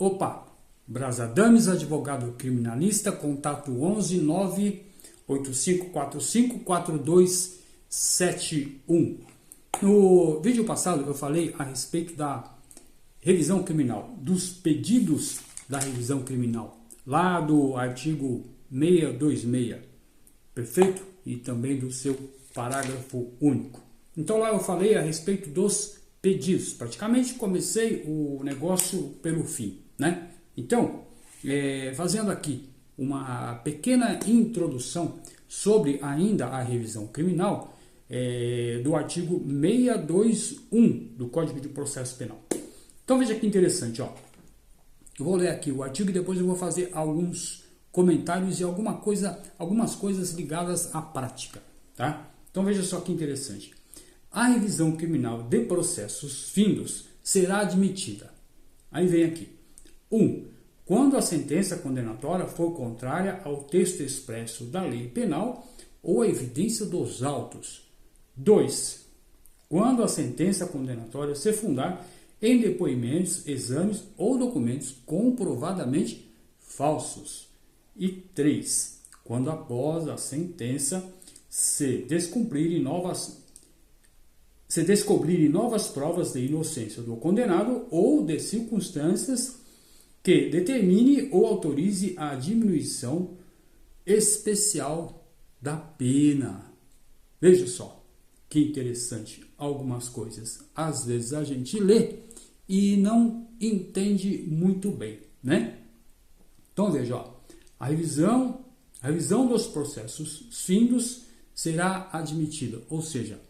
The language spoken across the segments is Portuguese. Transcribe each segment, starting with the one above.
Opa, Brasadames, advogado criminalista, contato 11 98545 4271. No vídeo passado eu falei a respeito da revisão criminal, dos pedidos da revisão criminal, lá do artigo 626, perfeito? E também do seu parágrafo único. Então lá eu falei a respeito dos pedidos, praticamente comecei o negócio pelo fim, né? Então, fazendo aqui uma pequena introdução sobre ainda a revisão criminal do artigo 621 do Código de Processo Penal. Então veja que interessante, ó. Eu vou ler aqui o artigo e depois eu vou fazer alguns comentários e algumas coisas ligadas à prática, tá? Então veja só que interessante. A revisão criminal de processos findos será admitida. Aí vem aqui. 1. Quando a sentença condenatória for contrária ao texto expresso da lei penal ou à evidência dos autos. 2. Quando a sentença condenatória se fundar em depoimentos, exames ou documentos comprovadamente falsos. E 3. Quando após a sentença se descobrirem novas provas de inocência do condenado ou de circunstâncias que determine ou autorize a diminuição especial da pena. Veja só, que interessante, algumas coisas. Às vezes a gente lê e não entende muito bem, né? Então veja, ó, a revisão dos processos findos será admitida, ou seja,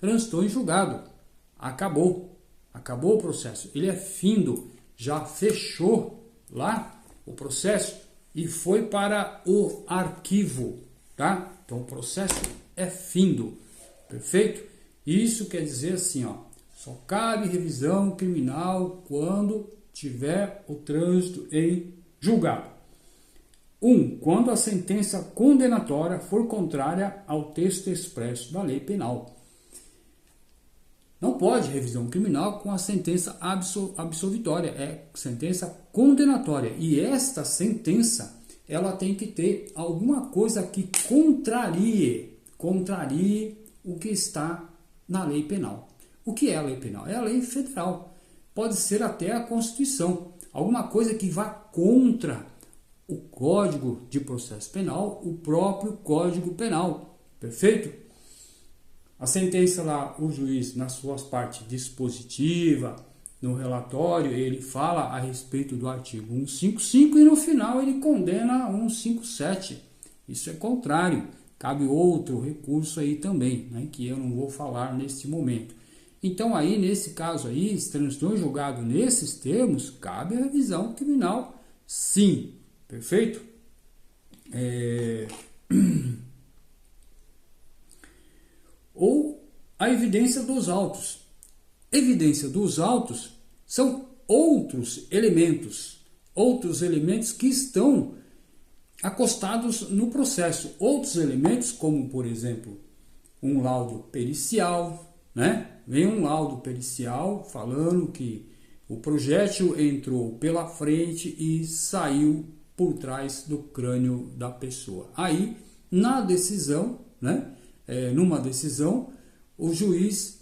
transitou em julgado, acabou o processo, ele é findo, já fechou lá o processo e foi para o arquivo, tá? Então o processo é findo, perfeito? Isso quer dizer assim, ó, só cabe revisão criminal quando tiver o trânsito em julgado. 1. Quando a sentença condenatória for contrária ao texto expresso da lei penal. Não pode revisão criminal com a sentença absolvitória, é sentença condenatória. E esta sentença, ela tem que ter alguma coisa que contrarie o que está na lei penal. O que é a lei penal? É a lei federal. Pode ser até a Constituição. Alguma coisa que vá contra o Código de Processo Penal, o próprio Código Penal. Perfeito? A sentença lá, o juiz, nas suas partes dispositiva, no relatório, ele fala a respeito do artigo 155 e no final ele condena 157. Isso é contrário. Cabe outro recurso aí também, né, que eu não vou falar neste momento. Então aí, nesse caso aí, se transitou em julgado nesses termos, cabe a revisão criminal, sim. Perfeito? Ou a evidência dos autos. Evidência dos autos são outros elementos que estão acostados no processo. Outros elementos, como por exemplo, um laudo pericial, né? Vem um laudo pericial falando que o projétil entrou pela frente e saiu por trás do crânio da pessoa. Aí, na decisão, né? Numa decisão, o juiz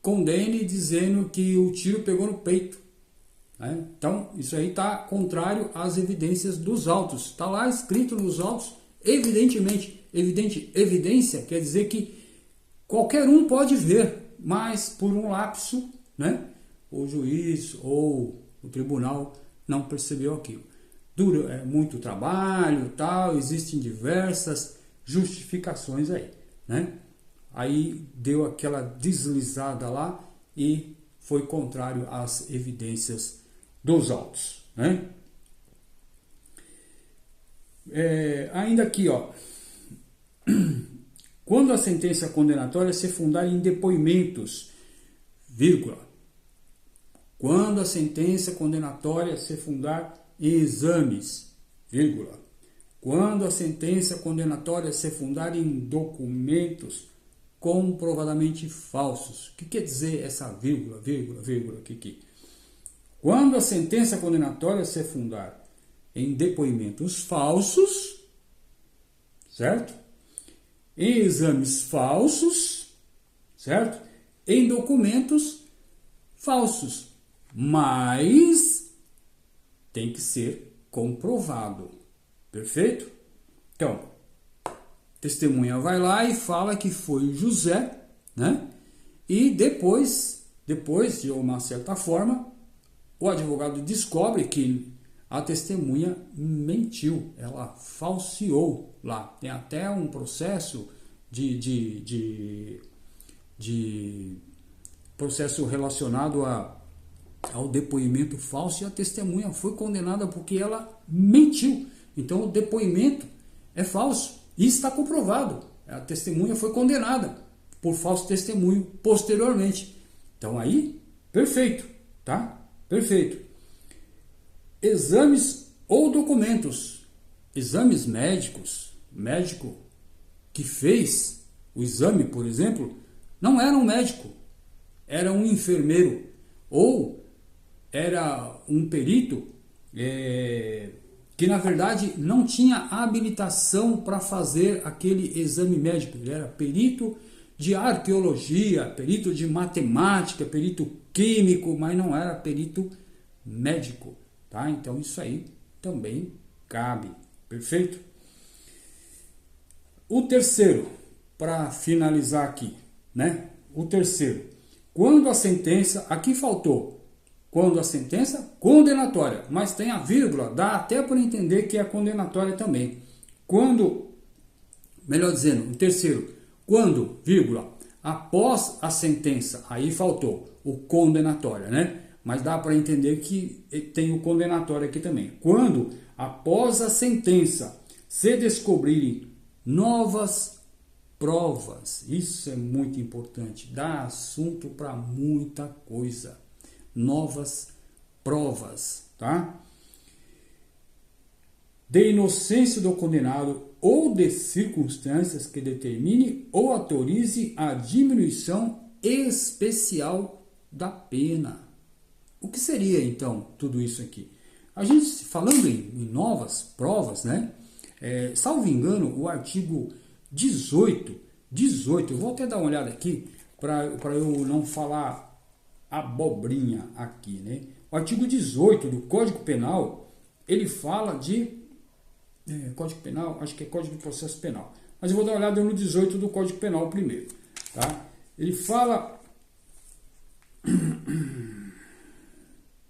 condene dizendo que o tiro pegou no peito. Né? Então, isso aí está contrário às evidências dos autos. Está lá escrito nos autos, evidência quer dizer que qualquer um pode ver, mas por um lapso, né? O juiz ou o tribunal não percebeu aquilo. Dura muito trabalho, tal, existem diversas justificações aí, né? Aí deu aquela deslizada lá e foi contrário às evidências dos autos, né? Ainda aqui, ó, quando a sentença condenatória se fundar em depoimentos, vírgula, quando a sentença condenatória se fundar em exames, vírgula, quando a sentença condenatória se fundar em documentos comprovadamente falsos. O que quer dizer essa vírgula aqui? Quando a sentença condenatória se fundar em depoimentos falsos, certo? Em exames falsos, certo? Em documentos falsos, mas tem que ser comprovado, perfeito? Então, testemunha vai lá e fala que foi José, né? E depois, de uma certa forma, o advogado descobre que a testemunha mentiu, ela falseou lá. Tem até um processo de processo relacionado ao depoimento falso, e a testemunha foi condenada porque ela mentiu. Então o depoimento é falso e está comprovado. A testemunha foi condenada por falso testemunho posteriormente. Então aí, perfeito, tá? Perfeito. Exames ou documentos. Exames médicos. Médico que fez o exame, por exemplo, não era um médico, era um enfermeiro ou era um perito que na verdade não tinha habilitação para fazer aquele exame médico. Ele era perito de arqueologia, perito de matemática, perito químico, mas não era perito médico, tá? Então isso aí também cabe, perfeito? O terceiro, para finalizar aqui, né? O terceiro, quando a sentença, aqui faltou, quando a sentença condenatória, mas tem a vírgula, dá até para entender que é condenatória também. Quando, melhor dizendo, o terceiro, quando, vírgula, após a sentença, aí faltou o condenatório, né? Mas dá para entender que tem o condenatório aqui também. Quando, após a sentença, se descobrirem novas provas, isso é muito importante, dá assunto para muita coisa. Novas provas, tá? De inocência do condenado ou de circunstâncias que determine ou autorize a diminuição especial da pena. O que seria então tudo isso aqui? A gente, falando em novas provas, né? Salvo engano, o artigo 18, eu vou até dar uma olhada aqui para eu não falar abobrinha aqui, né? O artigo 18 do Código Penal, ele fala de Código Penal, acho que é Código de Processo Penal, mas eu vou dar uma olhada no 18 do Código Penal primeiro, tá? Ele fala,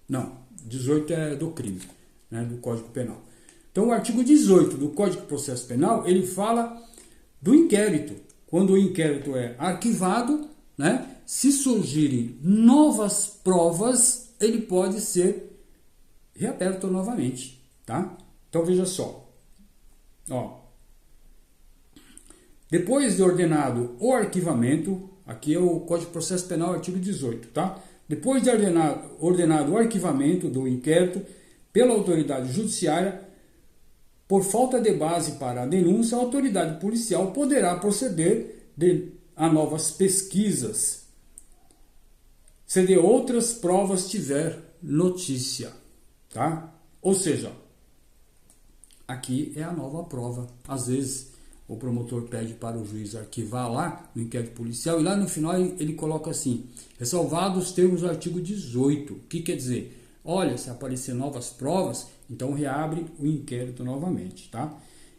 não, 18 é do crime, né, do Código Penal. Então o artigo 18 do Código de Processo Penal, ele fala do inquérito. Quando o inquérito é arquivado, né, se surgirem novas provas, ele pode ser reaberto novamente, tá? Então veja só, ó, depois de ordenado o arquivamento, aqui é o Código de Processo Penal, artigo 18, tá? Depois de ordenado o arquivamento do inquérito pela autoridade judiciária, por falta de base para a denúncia, a autoridade policial poderá proceder a novas pesquisas, se de outras provas tiver notícia, tá? Ou seja, aqui é a nova prova. Às vezes o promotor pede para o juiz arquivar lá no inquérito policial e lá no final ele coloca assim, ressalvados os termos do artigo 18. O que quer dizer? Olha, se aparecer novas provas, então reabre o inquérito novamente, tá?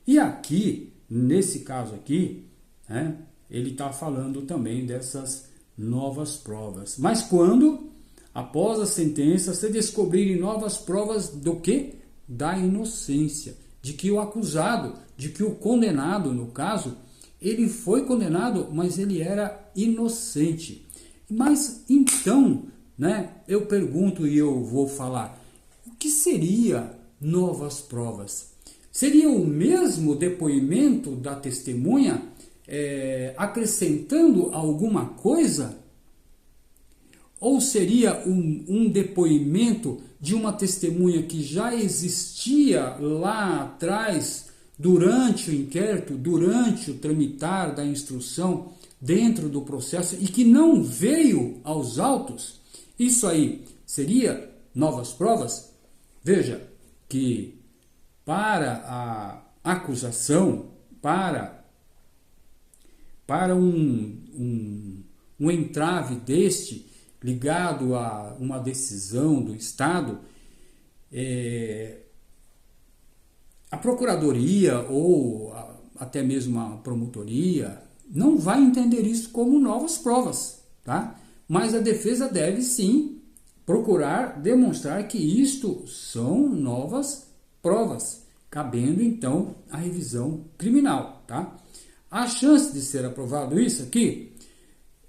E aqui, nesse caso aqui, né, ele está falando também dessas novas provas. Mas quando, após a sentença, se descobrirem novas provas do quê? Da inocência. De que o acusado, de que o condenado, no caso, ele foi condenado, mas ele era inocente. Mas então, né, eu pergunto e eu vou falar, o que seria novas provas? Seria o mesmo depoimento da testemunha acrescentando alguma coisa? Ou seria um depoimento de uma testemunha que já existia lá atrás, durante o inquérito, durante o tramitar da instrução, dentro do processo, e que não veio aos autos? Isso aí seria novas provas, veja que para a acusação, para um entrave deste ligado a uma decisão do Estado, a Procuradoria ou até mesmo a Promotoria não vai entender isso como novas provas, tá? Mas a defesa deve sim procurar demonstrar que isto são novas provas, cabendo então a revisão criminal, tá? A chance de ser aprovado isso aqui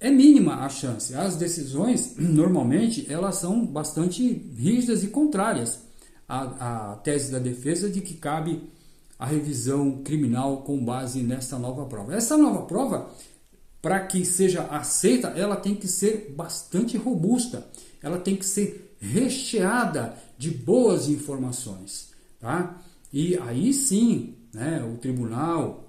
é mínima a chance. As decisões, normalmente, elas são bastante rígidas e contrárias à tese da defesa de que cabe a revisão criminal com base nessa nova prova. Essa nova prova, para que seja aceita, ela tem que ser bastante robusta, ela tem que ser recheada de boas informações, tá? E aí sim, né, o tribunal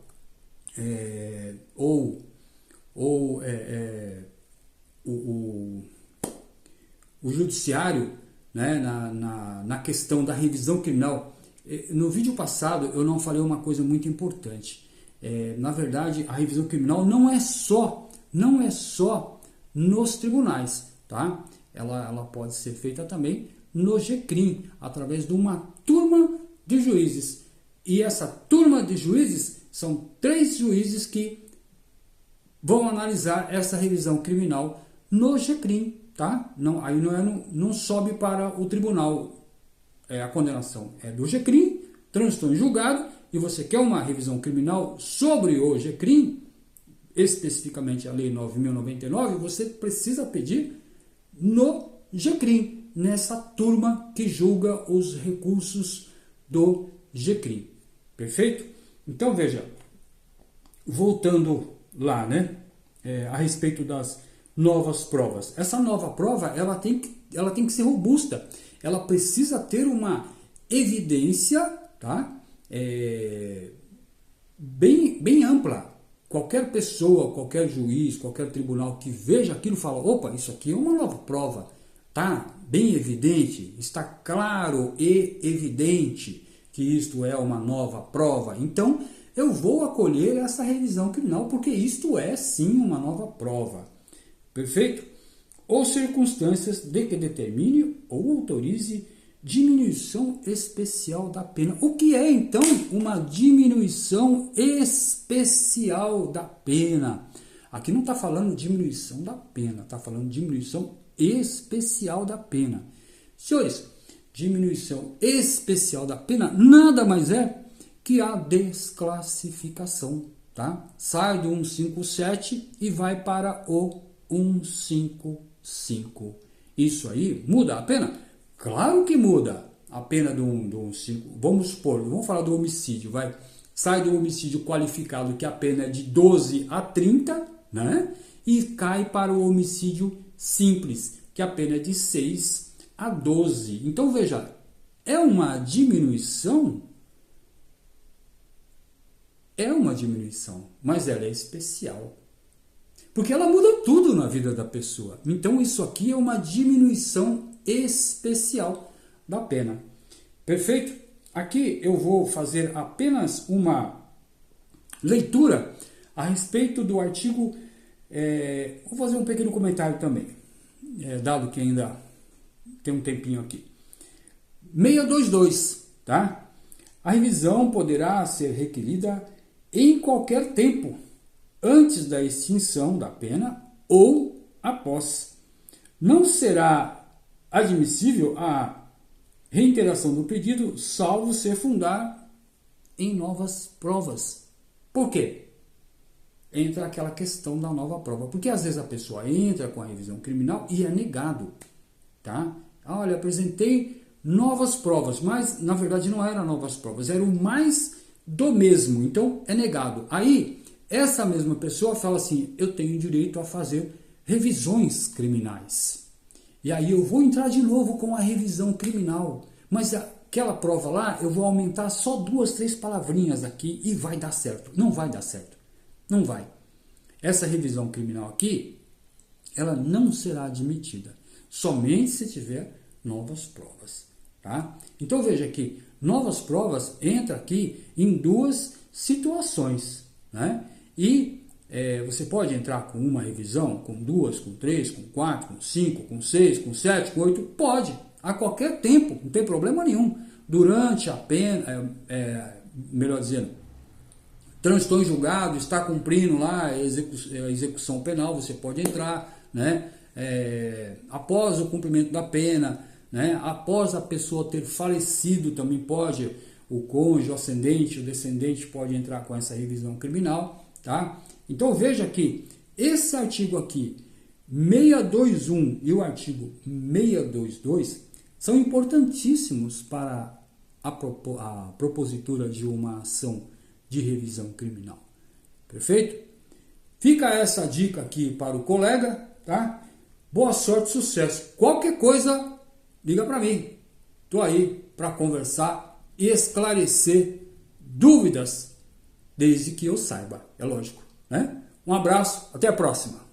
o judiciário, né, na questão da revisão criminal. No vídeo passado eu não falei uma coisa muito importante. Na verdade, a revisão criminal não é só nos tribunais, tá? Ela pode ser feita também no GCRIM, através de uma turma de juízes. E essa turma de juízes são 3 juízes que vão analisar essa revisão criminal no GCRIM, tá? Não, aí não sobe para o tribunal a condenação. É do GCRIM, transitou em julgado, e você quer uma revisão criminal sobre o GCRIM, especificamente a Lei 9.099, você precisa pedir no GCRIM, nessa turma que julga os recursos do GCRIM. Perfeito? Então veja, voltando lá, né, a respeito das novas provas. Essa nova prova, ela tem que ser robusta. Ela precisa ter uma evidência, tá, bem ampla. Qualquer pessoa, qualquer juiz, qualquer tribunal que veja aquilo fala, opa, isso aqui é uma nova prova, tá bem evidente, está claro e evidente que isto é uma nova prova. Então, eu vou acolher essa revisão criminal porque isto é sim uma nova prova. Perfeito? Ou circunstâncias de que determine ou autorize diminuição especial da pena. O que é então uma diminuição especial da pena? Aqui não está falando diminuição da pena, está falando diminuição especial da pena. Senhores, diminuição especial da pena nada mais é que a desclassificação, tá? Sai do 157 e vai para o 155. Isso aí muda a pena? Claro que muda a pena do 5. Vamos supor, vamos falar do homicídio, vai. Sai do homicídio qualificado, que a pena é de 12 a 30, né? E cai para o homicídio simples, que a pena é de 6 a 12. Então veja, é uma diminuição? É uma diminuição, mas ela é especial. Porque ela muda tudo na vida da pessoa. Então isso aqui é uma diminuição especial da pena. Perfeito? Aqui eu vou fazer apenas uma leitura a respeito do artigo. Vou fazer um pequeno comentário também, dado que ainda tem um tempinho aqui. 622, tá? A revisão poderá ser requerida em qualquer tempo, antes da extinção da pena ou após. Não será admissível a reiteração do pedido, salvo ser fundar em novas provas. Por quê? Entra aquela questão da nova prova. Porque às vezes a pessoa entra com a revisão criminal e é negado, tá? Olha, apresentei novas provas, mas na verdade não eram novas provas, era o mais do mesmo, então é negado. Aí, essa mesma pessoa fala assim, eu tenho direito a fazer revisões criminais. E aí eu vou entrar de novo com a revisão criminal, mas aquela prova lá, eu vou aumentar só 2, 3 palavrinhas aqui e vai dar certo. Não vai dar certo, não vai. Essa revisão criminal aqui, ela não será admitida, somente se tiver novas provas. Tá? Então veja que novas provas entra aqui em duas situações, né? E você pode entrar com uma revisão, com duas, com três, com quatro, com cinco, com seis, com sete, com oito, pode, a qualquer tempo, não tem problema nenhum. Durante a pena, melhor dizendo, transitou em julgado, está cumprindo lá a execução penal, você pode entrar, né? Após o cumprimento da pena, né? Após a pessoa ter falecido, também pode, o cônjuge, o ascendente, o descendente pode entrar com essa revisão criminal, tá? Então veja que esse artigo aqui, 621 e o artigo 622, são importantíssimos para a propositura de uma ação de revisão criminal. Perfeito? Fica essa dica aqui para o colega, tá? Boa sorte, sucesso. Qualquer coisa, liga para mim. Estou aí para conversar e esclarecer dúvidas, desde que eu saiba, é lógico, né? Um abraço, até a próxima.